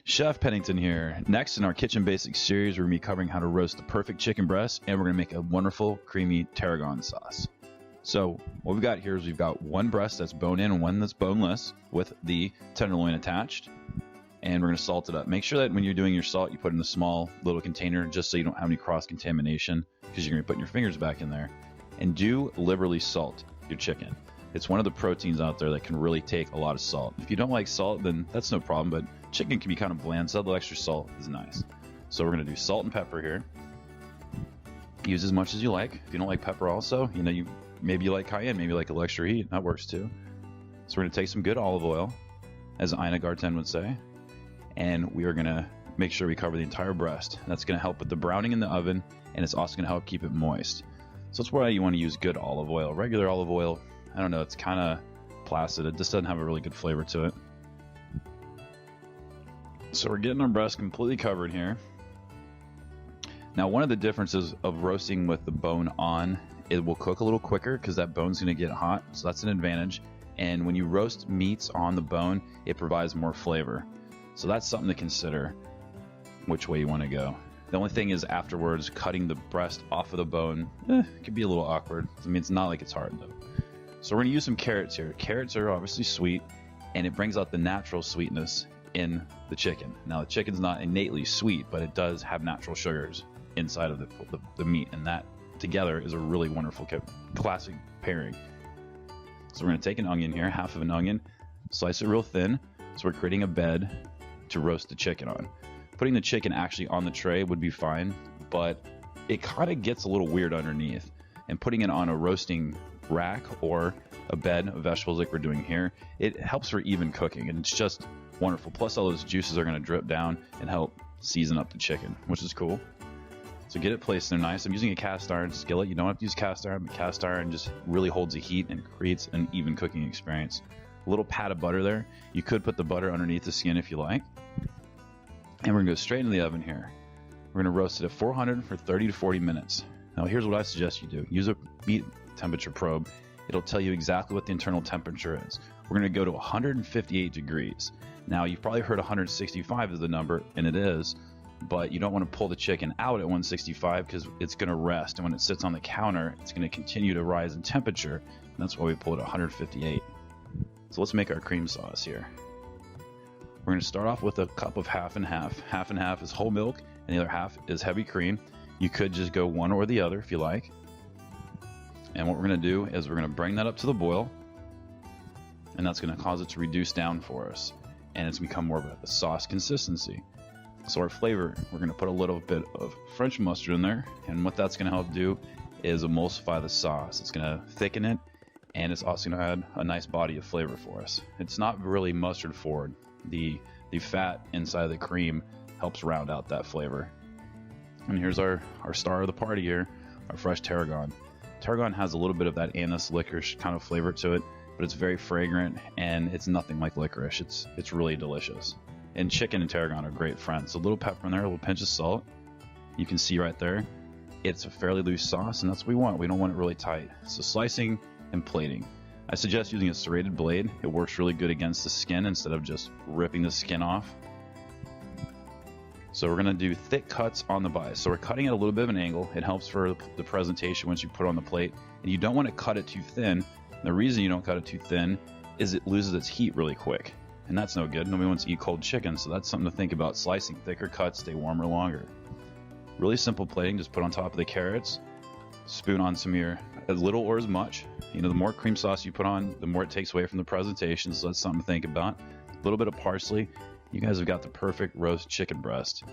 Chef Pennington here. Next in our Kitchen Basics series, we're going to be covering how to roast the perfect chicken breast, and we're going to make a wonderful creamy tarragon sauce. So what we've got here is we've got one breast that's bone-in and one that's boneless with the tenderloin attached, and we're going to salt it up. Make sure that when you're doing your salt, you put it in a small little container just so you don't have any cross-contamination, because you're going to be putting your fingers back in there. And do liberally salt your chicken. It's one of the proteins out there that can really take a lot of salt. If you don't like salt, then that's no problem, but chicken can be kind of bland, so a little extra salt is nice. So we're going to do salt and pepper here. Use as much as you like. If you don't like pepper also, maybe you like cayenne, maybe you like a little extra heat, that works too. So we're going to take some good olive oil, as Ina Garten would say, and we are going to make sure we cover the entire breast. That's going to help with the browning in the oven, and it's also going to help keep it moist. So that's why you want to use good olive oil. Regular olive oil, I don't know, it's kind of placid. It just doesn't have a really good flavor to it. So we're getting our breast completely covered here. Now, one of the differences of roasting with the bone on, it will cook a little quicker because that bone's going to get hot, so that's an advantage. And when you roast meats on the bone, it provides more flavor. So that's something to consider, which way you want to go. The only thing is afterwards, cutting the breast off of the bone, it could be a little awkward. I mean, it's not like it's hard though. So we're going to use some carrots here. Carrots are obviously sweet, and it brings out the natural sweetness in the chicken. Now, the chicken's not innately sweet, but it does have natural sugars inside of the meat, and that together is a really wonderful classic pairing. So we're going to take an onion here, half of an onion, slice it real thin, so we're creating a bed to roast the chicken on. Putting the chicken actually on the tray would be fine, but it kind of gets a little weird underneath, and putting it on a roasting rack or a bed of vegetables like we're doing here, it helps for even cooking, and it's just wonderful. Plus all those juices are going to drip down and help season up the chicken, which is cool. So get it placed there nice. I'm using a cast iron skillet. You don't have to use cast iron, but cast iron just really holds the heat and creates an even cooking experience. A little pat of butter there. You could put the butter underneath the skin if you like. And we're going to go straight into the oven here. We're going to roast it at 400 for 30 to 40 minutes. Now here's what I suggest you do. Use a meat temperature probe. It'll tell you exactly what the internal temperature is. We're going to go to 158 degrees. Now you've probably heard 165 is the number, and it is, but you don't want to pull the chicken out at 165 because it's going to rest, and when it sits on the counter, it's going to continue to rise in temperature, and that's why we pull it at 158. So let's make our cream sauce here. We're going to start off with a cup of half and half. Half and half is whole milk, and the other half is heavy cream. You could just go one or the other if you like. And what we're going to do is we're going to bring that up to the boil, and that's going to cause it to reduce down for us, and it's become more of a sauce consistency. So our flavor, we're going to put a little bit of French mustard in there, and what that's going to help do is emulsify the sauce. It's going to thicken it, and it's also going to add a nice body of flavor for us. It's not really mustard forward. The fat inside of the cream helps round out that flavor. And here's our star of the party here, our fresh tarragon. Tarragon has a little bit of that anise licorice kind of flavor to it, but it's very fragrant, and it's nothing like licorice. It's really delicious. And chicken and tarragon are great friends. So a little pepper in there, a little pinch of salt. You can see right there, it's a fairly loose sauce, and that's what we want. We don't want it really tight. So slicing and plating. I suggest using a serrated blade. It works really good against the skin instead of just ripping the skin off. So we're going to do thick cuts on the bias. So we're cutting at a little bit of an angle. It helps for the presentation once you put it on the plate. And you don't want to cut it too thin. The reason you don't cut it too thin is it loses its heat really quick. And that's no good. Nobody wants to eat cold chicken, so that's something to think about. Slicing thicker cuts, stay warmer longer. Really simple plating. Just put on top of the carrots. Spoon on some of your, as little or as much. The more cream sauce you put on, the more it takes away from the presentation, so that's something to think about. A little bit of parsley. You guys have got the perfect roast chicken breast.